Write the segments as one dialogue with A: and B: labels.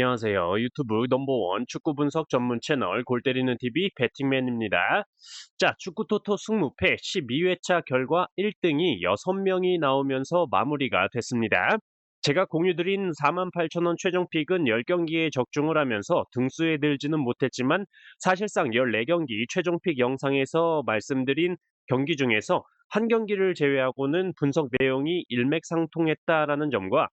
A: 안녕하세요. 유튜브 넘버원 축구 분석 전문 채널 골때리는 TV 배팅맨입니다. 자, 축구 토토 승무패 12회차 결과 1등이 6명이 나오면서 마무리가 됐습니다. 제가 공유드린 48,000원 최종 픽은 10경기에 적중을 하면서 등수에 들지는 못했지만 사실상 14경기 최종 픽 영상에서 말씀드린 경기 중에서 한 경기를 제외하고는 분석 내용이 일맥상통했다라는 점과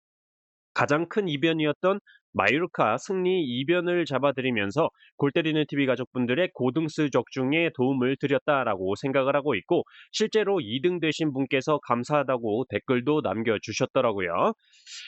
A: 가장 큰 이변이었던 마요르카 승리 이변을 잡아드리면서 골때리는 TV 가족분들의 고등수 적중에 도움을 드렸다라고 생각을 하고 있고, 실제로 2등 되신 분께서 감사하다고 댓글도 남겨주셨더라고요.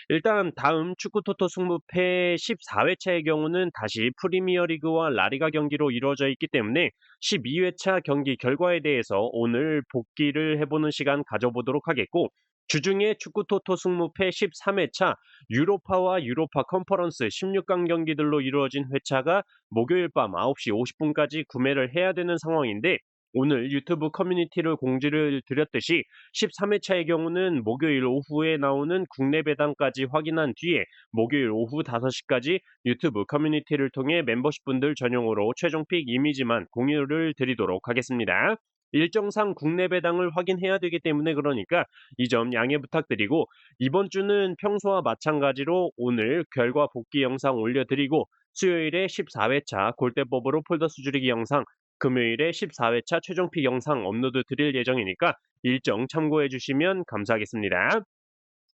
A: 일단 다음 축구토토 승부패 14회차의 경우는 다시 프리미어리그와 라리가 경기로 이루어져 있기 때문에 12회차 경기 결과에 대해서 오늘 복귀를 해보는 시간 가져보도록 하겠고, 주중에 축구토토 승무패 13회차 유로파와 유로파 컨퍼런스 16강 경기들로 이루어진 회차가 목요일 밤 9시 50분까지 구매를 해야 되는 상황인데, 오늘 유튜브 커뮤니티를 공지를 드렸듯이 13회차의 경우는 목요일 오후에 나오는 국내 배당까지 확인한 뒤에 목요일 오후 5시까지 유튜브 커뮤니티를 통해 멤버십분들 전용으로 최종 픽 이미지만 공유를 드리도록 하겠습니다. 일정상 국내 배당을 확인해야 되기 때문에 그러니까 이 점 양해 부탁드리고, 이번 주는 평소와 마찬가지로 오늘 결과 복귀 영상 올려드리고, 수요일에 14회차 골대법으로 폴더 수주리기 영상, 금요일에 14회차 최종픽 영상 업로드 드릴 예정이니까 일정 참고해 주시면 감사하겠습니다.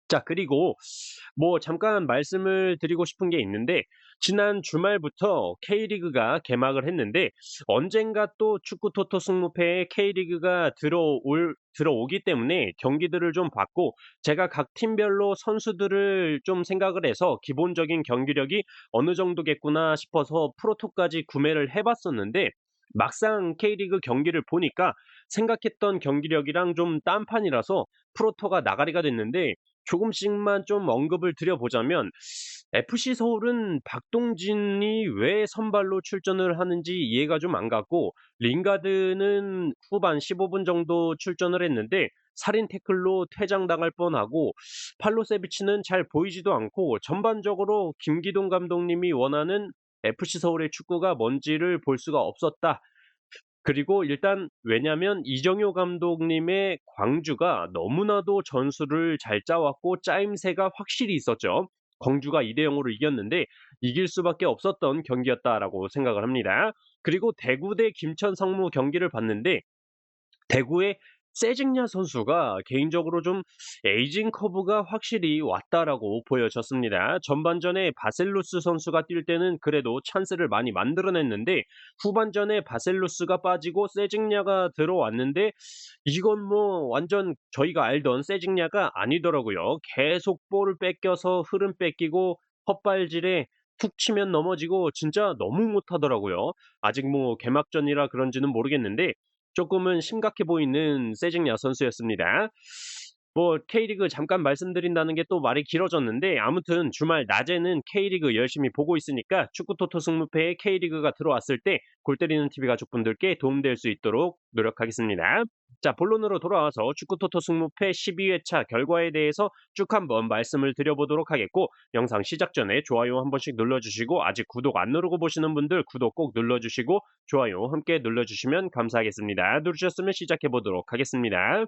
A: 자, 그리고 잠깐 말씀을 드리고 싶은 게 있는데, 지난 주말부터 K리그가 개막을 했는데 언젠가 또 축구 토토 승무패에 K리그가 들어오기 때문에 경기들을 좀 봤고, 제가 각 팀별로 선수들을 좀 생각을 해서 기본적인 경기력이 어느 정도겠구나 싶어서 프로토까지 구매를 해봤었는데, 막상 K리그 경기를 보니까 생각했던 경기력이랑 좀 딴판이라서 프로토가 나가리가 됐는데, 조금씩만 좀 언급을 드려보자면, FC 서울은 박동진이 왜 선발로 출전을 하는지 이해가 좀 안 갔고, 링가드는 후반 15분 정도 출전을 했는데 살인 태클로 퇴장당할 뻔하고, 팔로세비치는 잘 보이지도 않고 전반적으로 김기동 감독님이 원하는 FC 서울의 축구가 뭔지를 볼 수가 없었다. 그리고 일단 왜냐면 이정효 감독님의 광주가 너무나도 전술을 잘 짜왔고 짜임새가 확실히 있었죠. 광주가 2대 0으로 이겼는데 이길 수밖에 없었던 경기였다라고 생각을 합니다. 그리고 대구 대 김천 상무 경기를 봤는데, 대구의 세징야 선수가 개인적으로 좀 에이징 커브가 확실히 왔다라고 보여졌습니다. 전반전에 바셀루스 선수가 뛸 때는 그래도 찬스를 많이 만들어냈는데, 후반전에 바셀루스가 빠지고 세징야가 들어왔는데 이건 완전 저희가 알던 세징야가 아니더라고요. 계속 볼을 뺏겨서 흐름 뺏기고 헛발질에 툭 치면 넘어지고 진짜 너무 못하더라고요. 아직 개막전이라 그런지는 모르겠는데 조금은 심각해 보이는 세징야 선수였습니다. K리그 잠깐 말씀드린다는 게 또 말이 길어졌는데, 아무튼 주말 낮에는 K리그 열심히 보고 있으니까 축구 토토 승무패에 K리그가 들어왔을 때 골 때리는 TV 가족분들께 도움될 수 있도록 노력하겠습니다. 자, 본론으로 돌아와서 축구 토토 승무패 12회차 결과에 대해서 쭉 한번 말씀을 드려보도록 하겠고, 영상 시작 전에 좋아요 한 번씩 눌러주시고, 아직 구독 안 누르고 보시는 분들 구독 꼭 눌러주시고 좋아요 함께 눌러주시면 감사하겠습니다. 누르셨으면 시작해보도록 하겠습니다.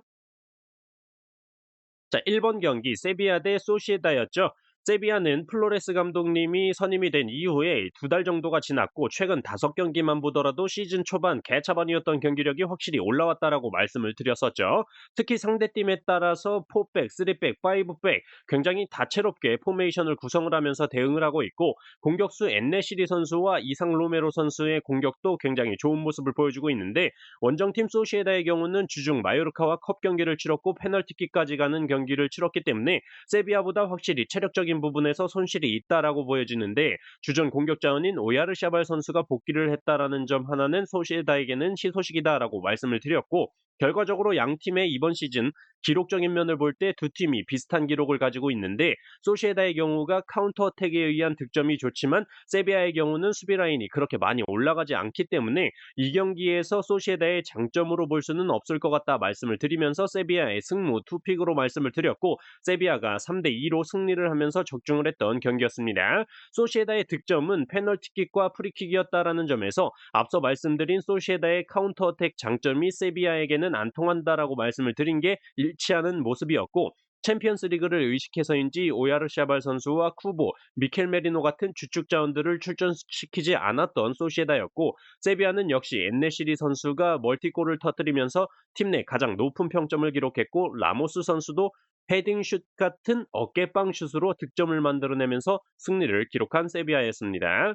A: 자, 1번 경기 세비야 대 소시에다였죠. 세비야는 플로레스 감독님이 선임이 된 이후에 2달 정도가 지났고, 최근 5경기만 보더라도 시즌 초반 개차반이었던 경기력이 확실히 올라왔다라고 말씀을 드렸었죠. 특히 상대팀에 따라서 4백, 3백, 5백 굉장히 다채롭게 포메이션을 구성을 하면서 대응을 하고 있고, 공격수 엔네시리 선수와 이상 로메로 선수의 공격도 굉장히 좋은 모습을 보여주고 있는데, 원정팀 소시에다의 경우는 주중 마요르카와 컵 경기를 치렀고 페널티킥까지 가는 경기를 치렀기 때문에 세비야보다 확실히 체력적인 부분에서 손실이 있다라고 보여지는데, 주전 공격 자원인 오야르샤발 선수가 복귀를 했다라는 점 하나는 소시에다에게는 희소식이다라고 말씀을 드렸고, 결과적으로 양 팀의 이번 시즌 기록적인 면을 볼 때 두 팀이 비슷한 기록을 가지고 있는데 소시에다의 경우가 카운터 어택에 의한 득점이 좋지만 세비야의 경우는 수비 라인이 그렇게 많이 올라가지 않기 때문에 이 경기에서 소시에다의 장점으로 볼 수는 없을 것 같다 말씀을 드리면서 세비야의 승무 투픽으로 말씀을 드렸고 세비야가 3대2로 승리를 하면서 적중을 했던 경기였습니다. 소시에다의 득점은 페널티킥과 프리킥이었다라는 점에서 앞서 말씀드린 소시에다의 카운터 어택 장점이 세비야에게는 안 통한다라고 말씀을 드린 게 일치하는 모습이었고 챔피언스 리그를 의식해서인지 오야르샤발 선수와 쿠보, 미켈 메리노 같은 주축 자원들을 출전시키지 않았던 소시에다였고 세비야는 역시 엔네시리 선수가 멀티골을 터뜨리면서 팀 내 가장 높은 평점을 기록했고 라모스 선수도 헤딩슛 같은 어깨빵 슛으로 득점을 만들어내면서 승리를 기록한 세비야였습니다.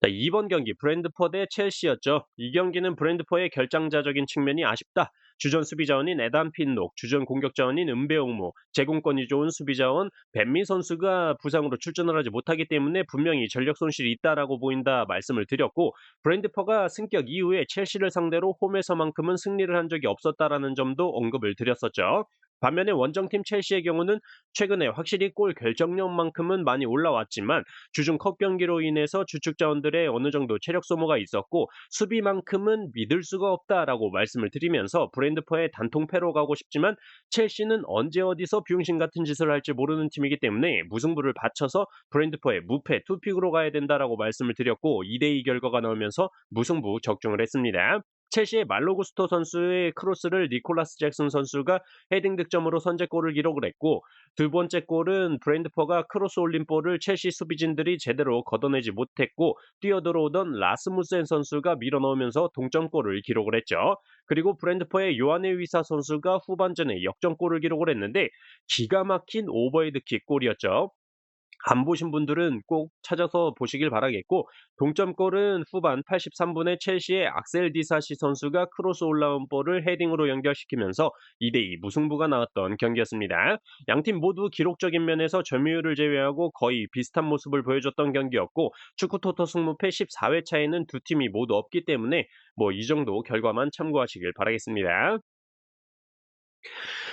A: 자, 이번 경기 브랜드포 대 첼시였죠. 이 경기는 브랜드포의 결장자적인 측면이 아쉽다. 주전 수비 자원인 에단 핀록, 주전 공격 자원인 은베옹모, 제공권이 좋은 수비 자원 벤미 선수가 부상으로 출전을 하지 못하기 때문에 분명히 전력 손실이 있다라고 보인다 말씀을 드렸고 브랜드포가 승격 이후에 첼시를 상대로 홈에서만큼은 승리를 한 적이 없었다라는 점도 언급을 드렸었죠. 반면에 원정팀 첼시의 경우는 최근에 확실히 골 결정력만큼은 많이 올라왔지만 주중 컵 경기로 인해서 주축 자원들의 어느 정도 체력 소모가 있었고 수비만큼은 믿을 수가 없다라고 말씀을 드리면서 브랜드포의 단통패로 가고 싶지만 첼시는 언제 어디서 비용신 같은 짓을 할지 모르는 팀이기 때문에 무승부를 바쳐서 브랜드포의 무패 투픽으로 가야 된다라고 말씀을 드렸고 2대2 결과가 나오면서 무승부 적중을 했습니다. 첼시의 말로구스토 선수의 크로스를 니콜라스 잭슨 선수가 헤딩 득점으로 선제골을 기록을 했고 두 번째 골은 브랜드퍼가 크로스 올린 볼을 첼시 수비진들이 제대로 걷어내지 못했고 뛰어들어오던 라스무센 선수가 밀어넣으면서 동점골을 기록을 했죠. 그리고 브랜드퍼의 요하네 위사 선수가 후반전에 역전골을 기록을 했는데 기가 막힌 오버헤드킥 골이었죠. 안 보신 분들은 꼭 찾아서 보시길 바라겠고 동점골은 후반 83분에 첼시의 악셀 디사시 선수가 크로스 올라온 볼을 헤딩으로 연결시키면서 2대2 무승부가 나왔던 경기였습니다. 양팀 모두 기록적인 면에서 점유율을 제외하고 거의 비슷한 모습을 보여줬던 경기였고 축구 토토 승무패 14회 차에는 두 팀이 모두 없기 때문에 뭐 이 정도 결과만 참고하시길 바라겠습니다.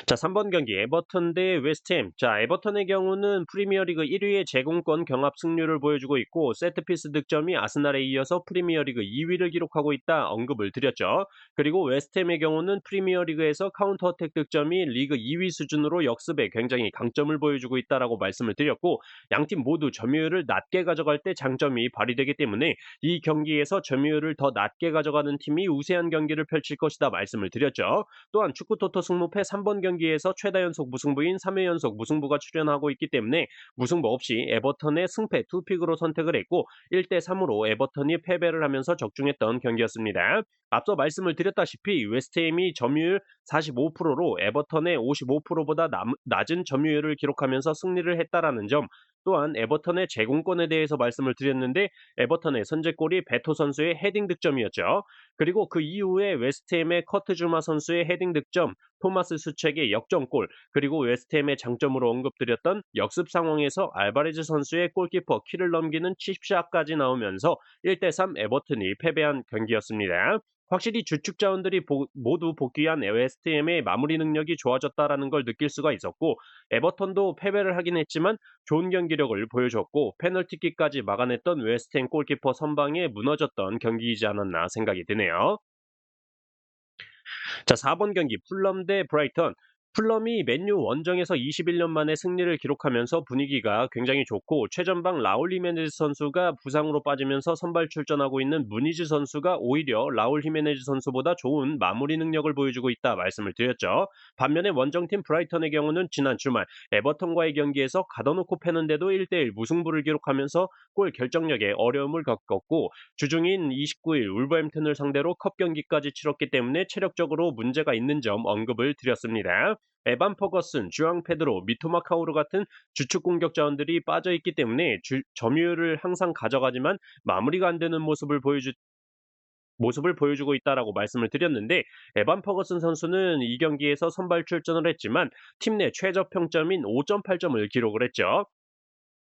A: 자, 3번 경기 에버턴 대 웨스트햄. 자, 에버턴의 경우는 프리미어리그 1위의 제공권 경합 승률을 보여주고 있고 세트피스 득점이 아스날에 이어서 프리미어리그 2위를 기록하고 있다 언급을 드렸죠. 그리고 웨스트햄의 경우는 프리미어리그에서 카운터 어택 득점이 리그 2위 수준으로 역습에 굉장히 강점을 보여주고 있다라고 말씀을 드렸고 양팀 모두 점유율을 낮게 가져갈 때 장점이 발휘되기 때문에 이 경기에서 점유율을 더 낮게 가져가는 팀이 우세한 경기를 펼칠 것이다 말씀을 드렸죠. 또한 축구 토토 승무패 3번 경기에서 최다 연속 무승부인 3회 연속 무승부가 출현하고 있기 때문에 무승부 없이 에버턴의 승패 투픽으로 선택을 했고 1대3으로 에버턴이 패배를 하면서 적중했던 경기였습니다. 앞서 말씀을 드렸다시피 웨스트햄이 점유율 45%로 에버턴의 55%보다 낮은 점유율을 기록하면서 승리를 했다라는 점 또한 에버턴의 제공권에 대해서 말씀을 드렸는데 에버턴의 선제골이 베토 선수의 헤딩 득점이었죠. 그리고 그 이후에 웨스트햄의 커트 주마 선수의 헤딩 득점, 토마스 수책의 역전골, 그리고 웨스트햄의 장점으로 언급드렸던 역습 상황에서 알바레즈 선수의 골키퍼 키를 넘기는 칩샷까지 나오면서 1대3 에버튼이 패배한 경기였습니다. 확실히 주축 자원들이 모두 복귀한 웨스트햄의 마무리 능력이 좋아졌다라는 걸 느낄 수가 있었고 에버턴도 패배를 하긴 했지만 좋은 경기력을 보여줬고 페널티킥까지 막아냈던 웨스트햄 골키퍼 선방에 무너졌던 경기이지 않았나 생각이 드네요. 자, 4번 경기 풀럼 대 브라이턴. 풀럼이 맨유 원정에서 21년 만에 승리를 기록하면서 분위기가 굉장히 좋고 최전방 라울 히메네즈 선수가 부상으로 빠지면서 선발 출전하고 있는 무니즈 선수가 오히려 라울 히메네즈 선수보다 좋은 마무리 능력을 보여주고 있다 말씀을 드렸죠. 반면에 원정팀 브라이턴의 경우는 지난 주말 에버턴과의 경기에서 가둬놓고 패는데도 1대1 무승부를 기록하면서 골 결정력에 어려움을 겪었고 주중인 29일 울버햄튼을 상대로 컵 경기까지 치렀기 때문에 체력적으로 문제가 있는 점 언급을 드렸습니다. 에반 퍼거슨, 주앙 페드로, 미토마 카오르 같은 주축 공격 자원들이 빠져 있기 때문에 점유율을 항상 가져가지만 마무리가 안 되는 모습을 보여주고 있다라고 말씀을 드렸는데 에반 퍼거슨 선수는 이 경기에서 선발 출전을 했지만 팀 내 최저 평점인 5.8점을 기록을 했죠.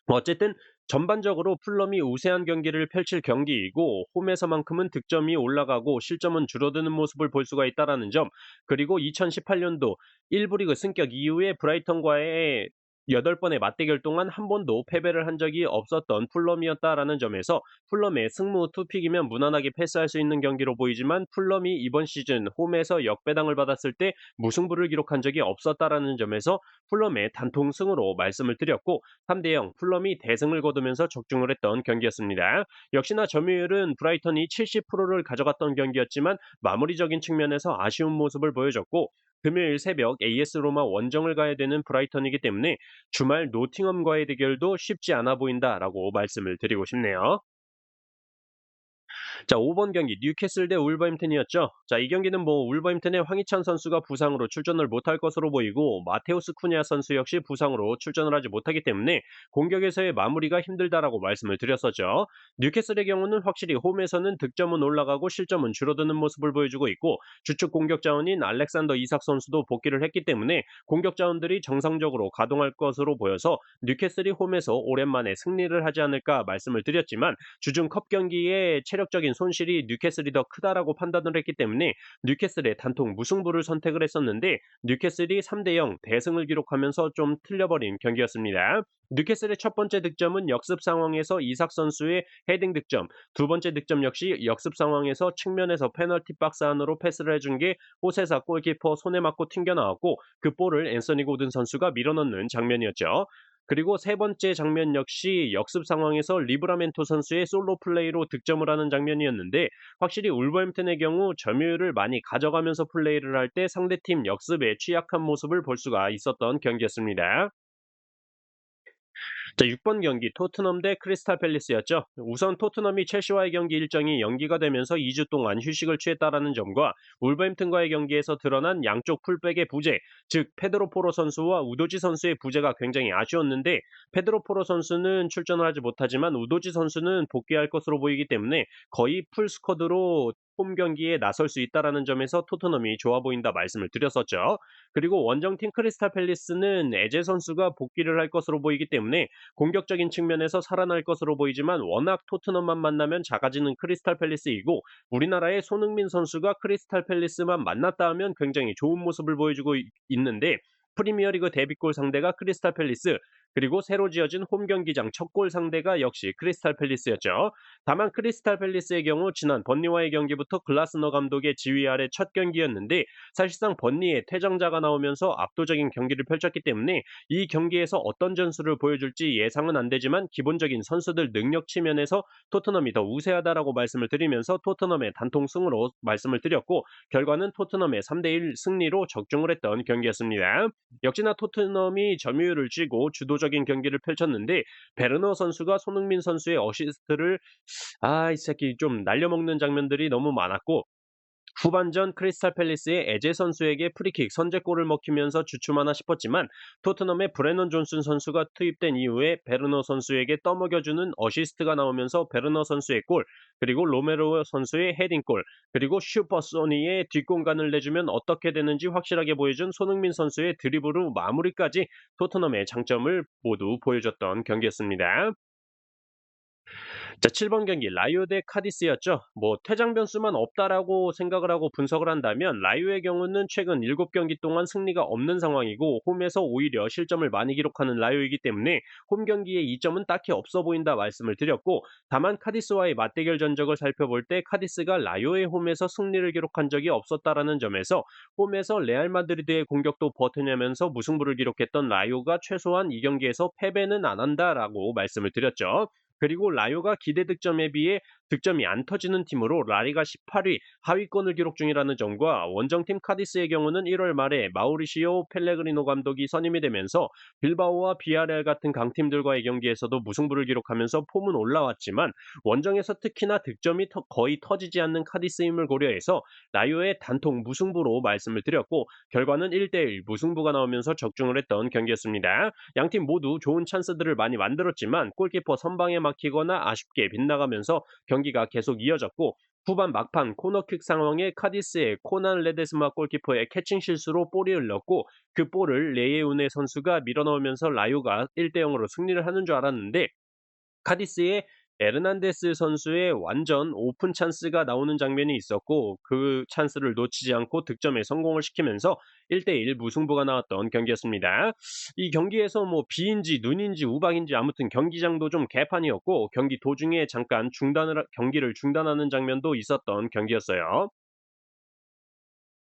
A: 어쨌든 전반적으로 풀럼이 우세한 경기를 펼칠 경기이고 홈에서만큼은 득점이 올라가고 실점은 줄어드는 모습을 볼 수가 있다라는 점, 그리고 2018년도 1부 리그 승격 이후에 브라이턴과의 8번의 맞대결 동안 한 번도 패배를 한 적이 없었던 풀럼이었다라는 점에서 풀럼의 승무 투픽이면 무난하게 패스할 수 있는 경기로 보이지만 풀럼이 이번 시즌 홈에서 역배당을 받았을 때 무승부를 기록한 적이 없었다라는 점에서 풀럼의 단통승으로 말씀을 드렸고 3대 0 풀럼이 대승을 거두면서 적중을 했던 경기였습니다. 역시나 점유율은 브라이턴이 70%를 가져갔던 경기였지만 마무리적인 측면에서 아쉬운 모습을 보여줬고 금요일 새벽 AS 로마 원정을 가야 되는 브라이턴이기 때문에 주말 노팅엄과의 대결도 쉽지 않아 보인다라고 말씀을 드리고 싶네요. 자, 5번 경기 뉴캐슬 대 울버햄튼이었죠. 자, 이 경기는 뭐 울버햄튼의 황희찬 선수가 부상으로 출전을 못할 것으로 보이고 마테우스 쿠냐 선수 역시 부상으로 출전을 하지 못하기 때문에 공격에서의 마무리가 힘들다라고 말씀을 드렸었죠. 뉴캐슬의 경우는 확실히 홈에서는 득점은 올라가고 실점은 줄어드는 모습을 보여주고 있고 주축 공격 자원인 알렉산더 이삭 선수도 복귀를 했기 때문에 공격 자원들이 정상적으로 가동할 것으로 보여서 뉴캐슬이 홈에서 오랜만에 승리를 하지 않을까 말씀을 드렸지만 주중 컵 경기에 체력적인 손실이 뉴캐슬이 더 크다라고 판단을 했기 때문에 뉴캐슬의 단통 무승부를 선택을 했었는데 뉴캐슬이 3대 0 대승을 기록하면서 좀 틀려버린 경기였습니다. 뉴캐슬의 첫 번째 득점은 역습 상황에서 이삭 선수의 헤딩 득점, 두 번째 득점 역시 역습 상황에서 측면에서 페널티 박스 안으로 패스를 해준 게 호세사 골키퍼 손에 맞고 튕겨 나왔고 그 볼을 앤서니 고든 선수가 밀어넣는 장면이었죠. 그리고 세 번째 장면 역시 역습 상황에서 리브라멘토 선수의 솔로 플레이로 득점을 하는 장면이었는데 확실히 울버햄튼의 경우 점유율을 많이 가져가면서 플레이를 할 때 상대팀 역습에 취약한 모습을 볼 수가 있었던 경기였습니다. 자, 6번 경기 토트넘 대 크리스탈 팰리스였죠. 우선 토트넘이 첼시와의 경기 일정이 연기가 되면서 2주 동안 휴식을 취했다라는 점과 울버햄튼과의 경기에서 드러난 양쪽 풀백의 부재, 즉 페드로 포로 선수와 우도지 선수의 부재가 굉장히 아쉬웠는데 페드로 포로 선수는 출전을 하지 못하지만 우도지 선수는 복귀할 것으로 보이기 때문에 거의 풀 스쿼드로 홈 경기에 나설 수 있다라는 점에서 토트넘이 좋아 보인다 말씀을 드렸었죠. 그리고 원정팀 크리스탈 팰리스는 에제 선수가 복귀를 할 것으로 보이기 때문에 공격적인 측면에서 살아날 것으로 보이지만 워낙 토트넘만 만나면 작아지는 크리스탈 팰리스이고 우리나라의 손흥민 선수가 크리스탈 팰리스만 만났다 하면 굉장히 좋은 모습을 보여주고 있는데 프리미어리그 데뷔골 상대가 크리스탈 팰리스, 그리고 새로 지어진 홈 경기장 첫 골 상대가 역시 크리스탈 팰리스였죠. 다만 크리스탈 팰리스의 경우 지난 번니와의 경기부터 글라스너 감독의 지휘 아래 첫 경기였는데 사실상 번니의 퇴장자가 나오면서 압도적인 경기를 펼쳤기 때문에 이 경기에서 어떤 전술을 보여줄지 예상은 안 되지만 기본적인 선수들 능력 측면에서 토트넘이 더 우세하다라고 말씀을 드리면서 토트넘의 단통승으로 말씀을 드렸고 결과는 토트넘의 3대 1 승리로 적중을 했던 경기였습니다. 역시나 토트넘이 점유율을 쥐고 주도적인 경기를 펼쳤는데 베르너 선수가 손흥민 선수의 어시스트를 이 새끼 좀 날려먹는 장면들이 너무 많았고 후반전 크리스탈 팰리스의 에제 선수에게 프리킥 선제골을 먹히면서 주춤하나 싶었지만 토트넘의 브레넌 존슨 선수가 투입된 이후에 베르너 선수에게 떠먹여주는 어시스트가 나오면서 베르너 선수의 골, 그리고 로메로 선수의 헤딩골, 그리고 슈퍼소니의 뒷공간을 내주면 어떻게 되는지 확실하게 보여준 손흥민 선수의 드리블 후 마무리까지 토트넘의 장점을 모두 보여줬던 경기였습니다. 자, 7번 경기 라이오 대 카디스였죠. 뭐 퇴장 변수만 없다라고 생각을 하고 분석을 한다면 라이오의 경우는 최근 7경기 동안 승리가 없는 상황이고 홈에서 오히려 실점을 많이 기록하는 라이오이기 때문에 홈 경기에 이점은 딱히 없어 보인다 말씀을 드렸고 다만 카디스와의 맞대결 전적을 살펴볼 때 카디스가 라이오의 홈에서 승리를 기록한 적이 없었다라는 점에서 홈에서 레알 마드리드의 공격도 버티냐면서 무승부를 기록했던 라이오가 최소한 이 경기에서 패배는 안 한다라고 말씀을 드렸죠. 그리고 라요가 기대 득점에 비해 득점이 안 터지는 팀으로 라리가 18위 하위권을 기록 중이라는 점과 원정팀 카디스의 경우는 1월 말에 마우리시오 펠레그리노 감독이 선임이 되면서 빌바오와 비아레알 같은 강팀들과의 경기에서도 무승부를 기록하면서 폼은 올라왔지만 원정에서 특히나 득점이 거의 터지지 않는 카디스임을 고려해서 라요의 단통 무승부로 말씀을 드렸고 결과는 1대1 무승부가 나오면서 적중을 했던 경기였습니다. 양팀 모두 좋은 찬스들을 많이 만들었지만 골키퍼 선방에 막히거나 아쉽게 빗나가면서 경기가 계속 이어졌고 후반 막판 코너킥 상황에 카디스의 코난 레데스마 골키퍼의 캐칭 실수로 볼이 흘렀고 그 볼을 레예운의 선수가 밀어넣으면서 라요가 1대 0으로 승리를 하는 줄 알았는데 카디스의 에르난데스 선수의 완전 오픈 찬스가 나오는 장면이 있었고 그 찬스를 놓치지 않고 득점에 성공을 시키면서 1대1 무승부가 나왔던 경기였습니다. 이 경기에서 뭐 비인지 눈인지 우박인지 아무튼 경기장도 좀 개판이었고 경기 도중에 잠깐 경기를 중단하는 장면도 있었던 경기였어요.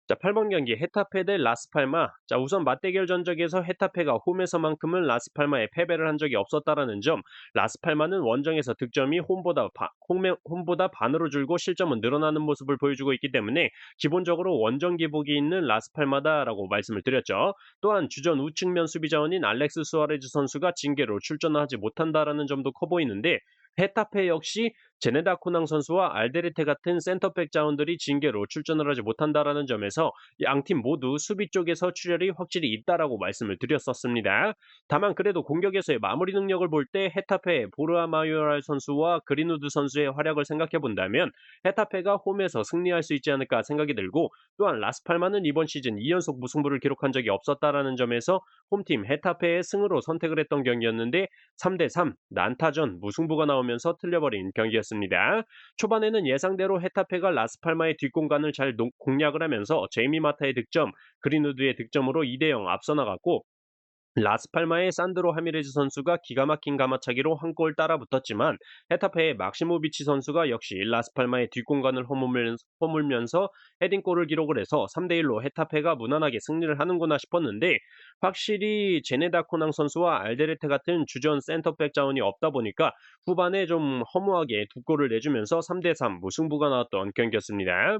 A: 자, 8번 경기 헤타페 대 라스팔마. 자, 우선 맞대결 전적에서 헤타페가 홈에서만큼은 라스팔마에 패배를 한 적이 없었다라는 점, 라스팔마는 원정에서 득점이 홈보다 반으로 줄고 실점은 늘어나는 모습을 보여주고 있기 때문에 기본적으로 원정 기복이 있는 라스팔마다라고 말씀을 드렸죠. 또한 주전 우측면 수비 자원인 알렉스 수아레즈 선수가 징계로 출전하지 못한다라는 점도 커 보이는데 헤타페 역시 제네다 코낭 선수와 알데르테 같은 센터백 자원들이 징계로 출전을 하지 못한다라는 점에서 양팀 모두 수비 쪽에서 출혈이 확실히 있다라고 말씀을 드렸었습니다. 다만 그래도 공격에서의 마무리 능력을 볼 때 헤타페의 보르아 마요랄 선수와 그린우드 선수의 활약을 생각해 본다면 헤타페가 홈에서 승리할 수 있지 않을까 생각이 들고 또한 라스팔마는 이번 시즌 2연속 무승부를 기록한 적이 없었다라는 점에서 홈팀 헤타페의 승으로 선택을 했던 경기였는데 3대3 난타전 무승부가 나오면서 틀려버린 경기였습니다. 초반에는 예상대로 헤타페가 라스팔마의 뒷공간을 잘 공략을 하면서 제이미 마타의 득점, 그린우드의 득점으로 2대0 앞서 나갔고 라스팔마의 산드로 하미레즈 선수가 기가 막힌 가마차기로 한 골 따라 붙었지만 헤타페의 막시모비치 선수가 역시 라스팔마의 뒷공간을 허물면서 헤딩골을 기록을 해서 3대1로 헤타페가 무난하게 승리를 하는구나 싶었는데 확실히 제네다 코낭 선수와 알데르테 같은 주전 센터백 자원이 없다 보니까 후반에 좀 허무하게 두 골을 내주면서 3대3 무승부가 나왔던 경기였습니다.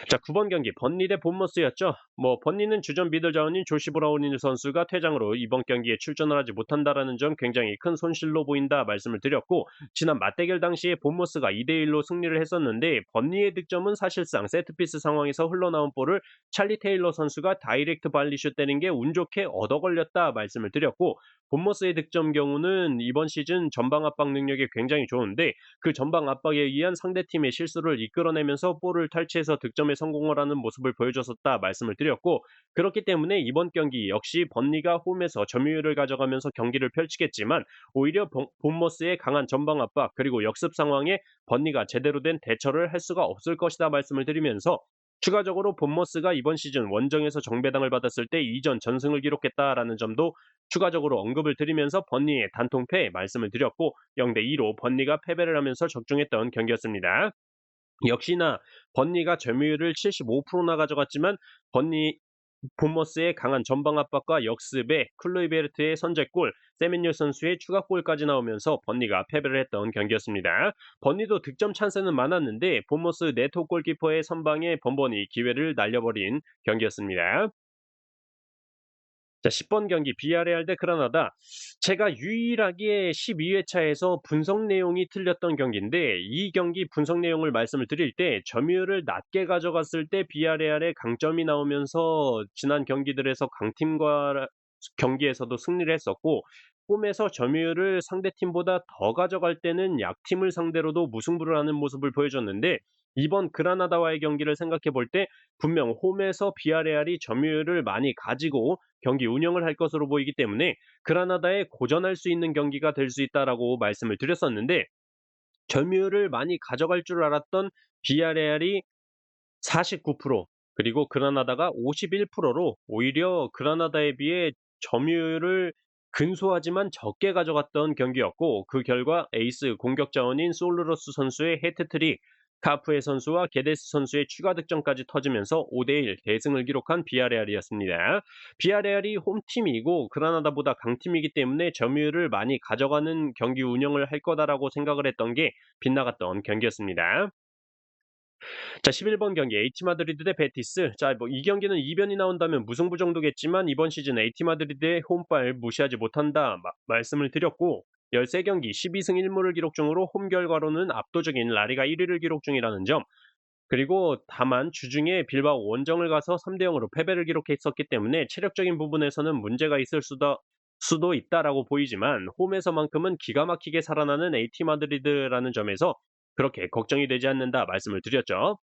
A: 자, 9번 경기 번니 대 본머스였죠. 뭐 번니는 주전 미들 자원인 조시 브라우니 선수가 퇴장으로 이번 경기에 출전을 하지 못한다라는 점 굉장히 큰 손실로 보인다 말씀을 드렸고 지난 맞대결 당시에 본머스가 2대1로 승리를 했었는데 번니의 득점은 사실상 세트피스 상황에서 흘러나온 볼을 찰리 테일러 선수가 다이렉트 발리슛 때린 게 운 좋게 얻어 걸렸다 말씀을 드렸고 본머스의 득점 경우는 이번 시즌 전방 압박 능력이 굉장히 좋은데 그 전방 압박에 의한 상대팀의 실수를 이끌어내면서 볼을 탈취해서 득점에 성공을 하는 모습을 보여줬었다 말씀을 드렸고 그렇기 때문에 이번 경기 역시 번니가 홈에서 점유율을 가져가면서 경기를 펼치겠지만 오히려 본머스의 강한 전방 압박 그리고 역습 상황에 번니가 제대로 된 대처를 할 수가 없을 것이다 말씀을 드리면서 추가적으로 본머스가 이번 시즌 원정에서 정배당을 받았을 때 이전 전승을 기록했다라는 점도 추가적으로 언급을 드리면서 번니의 단통패 말씀을 드렸고 0대2로 번니가 패배를 하면서 적중했던 경기였습니다. 역시나 번니가 점유율을 75%나 가져갔지만 번니 본머스의 강한 전방 압박과 역습에 클로이베르트의 선제골, 세멘요 선수의 추가골까지 나오면서 번니가 패배를 했던 경기였습니다. 번니도 득점 찬스는 많았는데 본머스 네토 골키퍼의 선방에 번번이 기회를 날려버린 경기였습니다. 자, 10번 경기 비아레알 대 그라나다. 제가 유일하게 12회차에서 분석 내용이 틀렸던 경기인데 이 경기 분석 내용을 말씀을 드릴 때 점유율을 낮게 가져갔을 때 비아레알의 강점이 나오면서 지난 경기들에서 강팀과 경기에서도 승리를 했었고 홈에서 점유율을 상대팀보다 더 가져갈 때는 약팀을 상대로도 무승부를 하는 모습을 보여줬는데 이번 그라나다와의 경기를 생각해 볼 때 분명 홈에서 비아레알이 점유율을 많이 가지고 경기 운영을 할 것으로 보이기 때문에 그라나다에 고전할 수 있는 경기가 될 수 있다라고 말씀을 드렸었는데 점유율을 많이 가져갈 줄 알았던 비아레알이 49% 그리고 그라나다가 51%로 오히려 그라나다에 비해 점유율을 근소하지만 적게 가져갔던 경기였고 그 결과 에이스 공격 자원인 솔르로스 선수의 해트트릭, 카프의 선수와 게데스 선수의 추가 득점까지 터지면서 5대1 대승을 기록한 비아레알이었습니다. 비아레알이 홈팀이고 그라나다보다 강팀이기 때문에 점유율을 많이 가져가는 경기 운영을 할 거다라고 생각을 했던 게 빗나갔던 경기였습니다. 자, 11번 경기 AT 마드리드 대 베티스. 자, 뭐 이 경기는 이변이 나온다면 무승부 정도겠지만 이번 시즌 AT 마드리드의 홈발 무시하지 못한다 말씀을 드렸고 13경기 12승 1무를 기록 중으로 홈 결과로는 압도적인 라리가 1위를 기록 중이라는 점. 그리고 다만 주중에 빌바오 원정을 가서 3대0으로 패배를 기록했었기 때문에 체력적인 부분에서는 문제가 있을 수도 있다라고 보이지만 홈에서만큼은 기가 막히게 살아나는 AT 마드리드라는 점에서 그렇게 걱정이 되지 않는다 말씀을 드렸죠.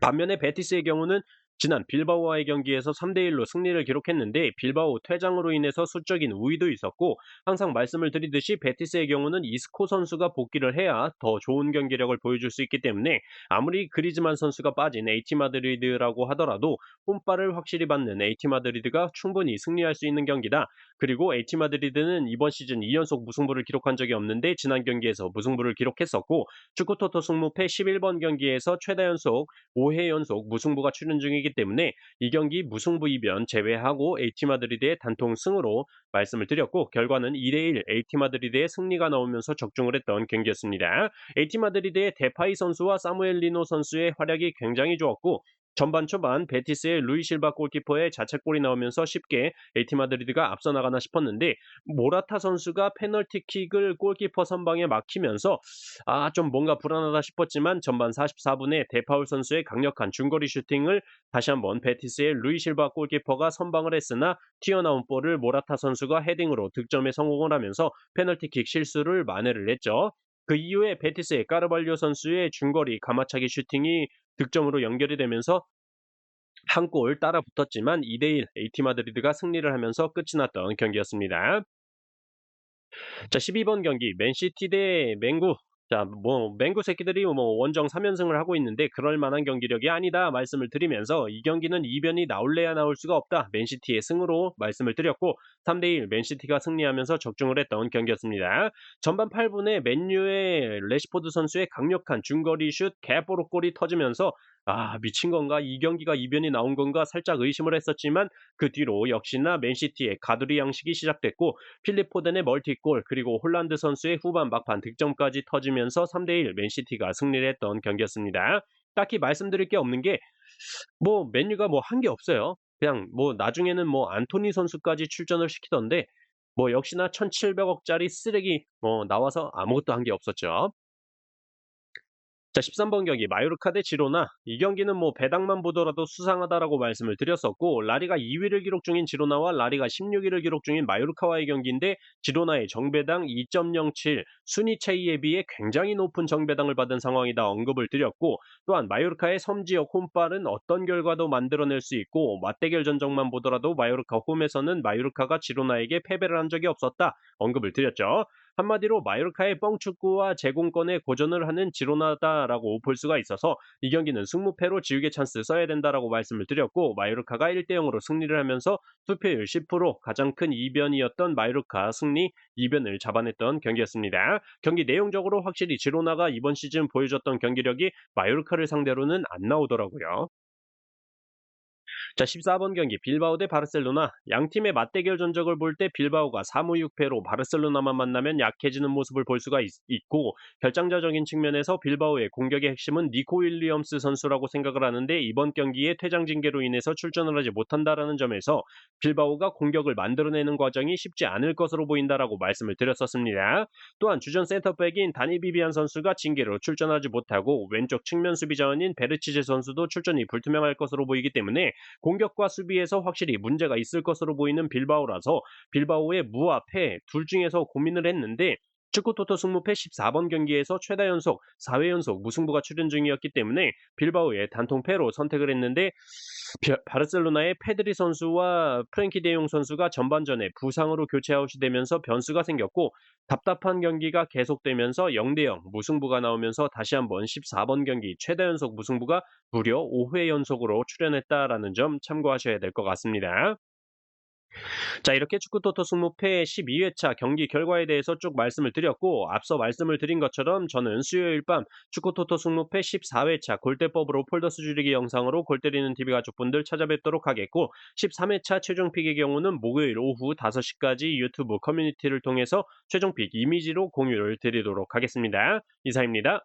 A: 반면에 베티스의 경우는 지난 빌바오와의 경기에서 3대1로 승리를 기록했는데 빌바오 퇴장으로 인해서 수적인 우위도 있었고 항상 말씀을 드리듯이 베티스의 경우는 이스코 선수가 복귀를 해야 더 좋은 경기력을 보여줄 수 있기 때문에 아무리 그리즈만 선수가 빠진 AT 마드리드라고 하더라도 홈발을 확실히 받는 AT 마드리드가 충분히 승리할 수 있는 경기다. 그리고 AT 마드리드는 이번 시즌 2연속 무승부를 기록한 적이 없는데 지난 경기에서 무승부를 기록했었고 축구토토 승무패 11번 경기에서 최다 연속 5회 연속 무승부가 출현 중이기 때문에 이 경기 무승부 이변 제외하고 AT 마드리드의 단통 승으로 말씀을 드렸고 결과는 2대1 AT 마드리드의 승리가 나오면서 적중을 했던 경기였습니다. AT 마드리드의 데파이 선수와 사무엘 리노 선수의 활약이 굉장히 좋았고 전반 초반 베티스의 루이 실바 골키퍼의 자책골이 나오면서 쉽게 AT 마드리드가 앞서 나가나 싶었는데 모라타 선수가 페널티킥을 골키퍼 선방에 막히면서 좀 뭔가 불안하다 싶었지만 전반 44분에 데파울 선수의 강력한 중거리 슈팅을 다시 한번 베티스의 루이 실바 골키퍼가 선방을 했으나 튀어나온 볼을 모라타 선수가 헤딩으로 득점에 성공을 하면서 페널티킥 실수를 만회를 했죠. 그 이후에 베티스의 까르발료 선수의 중거리 가마차기 슈팅이 득점으로 연결이 되면서 한 골 따라 붙었지만 2대1 AT 마드리드가 승리를 하면서 끝이 났던 경기였습니다. 자, 12번 경기 맨시티 대 맹구. 자, 맹구 새끼들이 원정 3연승을 하고 있는데 그럴 만한 경기력이 아니다 말씀을 드리면서 이 경기는 이변이 나올래야 나올 수가 없다. 맨시티의 승으로 말씀을 드렸고 3대1 맨시티가 승리하면서 적중을 했던 경기였습니다. 전반 8분에 맨유의 레시포드 선수의 강력한 중거리 슛 개뽀로 골이 터지면서 미친 건가? 이 경기가 이변이 나온 건가? 살짝 의심을 했었지만 그 뒤로 역시나 맨시티의 가두리 양식이 시작됐고 필립 포덴의 멀티골 그리고 홀란드 선수의 후반 막판 득점까지 터지면서 3대1 맨시티가 승리를 했던 경기였습니다. 딱히 말씀드릴 게 없는 게 맨유가 한 게 없어요. 그냥 나중에는 안토니 선수까지 출전을 시키던데 역시나 1,700억짜리 쓰레기 나와서 아무것도 한 게 없었죠. 자, 13번 경기 마요르카 대 지로나. 이 경기는 배당만 보더라도 수상하다라고 말씀을 드렸었고 라리가 2위를 기록 중인 지로나와 라리가 16위를 기록 중인 마요르카와의 경기인데 지로나의 정배당 2.07 순위 차이에 비해 굉장히 높은 정배당을 받은 상황이다 언급을 드렸고 또한 마요르카의 섬지역 홈발은 어떤 결과도 만들어낼 수 있고 맞대결 전적만 보더라도 마요르카 홈에서는 마요르카가 지로나에게 패배를 한 적이 없었다 언급을 드렸죠. 한마디로 마요르카의 뻥축구와 제공권에 고전을 하는 지로나다라고 볼 수가 있어서 이 경기는 승무패로 지우개 찬스 써야 된다라고 말씀을 드렸고 마요르카가 1대0으로 승리를 하면서 투표율 10% 가장 큰 이변이었던 마요르카 승리 이변을 잡아냈던 경기였습니다. 경기 내용적으로 확실히 지로나가 이번 시즌 보여줬던 경기력이 마요르카를 상대로는 안 나오더라고요. 자, 14번 경기 빌바오 대 바르셀로나. 양팀의 맞대결 전적을 볼 때 빌바오가 3무 6패로 바르셀로나만 만나면 약해지는 모습을 볼 수가 있고 결정자적인 측면에서 빌바오의 공격의 핵심은 니코 윌리엄스 선수라고 생각을 하는데 이번 경기에 퇴장 징계로 인해서 출전을 하지 못한다라는 점에서 빌바오가 공격을 만들어내는 과정이 쉽지 않을 것으로 보인다라고 말씀을 드렸었습니다. 또한 주전 센터백인 다니 비비안 선수가 징계로 출전하지 못하고 왼쪽 측면 수비 자원인 베르치제 선수도 출전이 불투명할 것으로 보이기 때문에 공격과 수비에서 확실히 문제가 있을 것으로 보이는 빌바오라서 빌바오의 무와 패 둘 중에서 고민을 했는데 축구토토 승무패 14번 경기에서 최다 연속 4회 연속 무승부가 출현 중이었기 때문에 빌바오의 단통패로 선택을 했는데 바르셀로나의 페드리 선수와 프랭키 데용 선수가 전반전에 부상으로 교체 아웃이 되면서 변수가 생겼고 답답한 경기가 계속되면서 0대0 무승부가 나오면서 다시 한번 14번 경기 최다 연속 무승부가 무려 5회 연속으로 출현했다라는 점 참고하셔야 될 것 같습니다. 자, 이렇게 축구토토 승무패 12회차 경기 결과에 대해서 쭉 말씀을 드렸고 앞서 말씀을 드린 것처럼 저는 수요일 밤 축구토토 승무패 14회차 골대법으로 폴더스 줄이기 영상으로 골 때리는 TV 가족분들 찾아뵙도록 하겠고 13회차 최종픽의 경우는 목요일 오후 5시까지 유튜브 커뮤니티를 통해서 최종픽 이미지로 공유를 드리도록 하겠습니다. 이상입니다.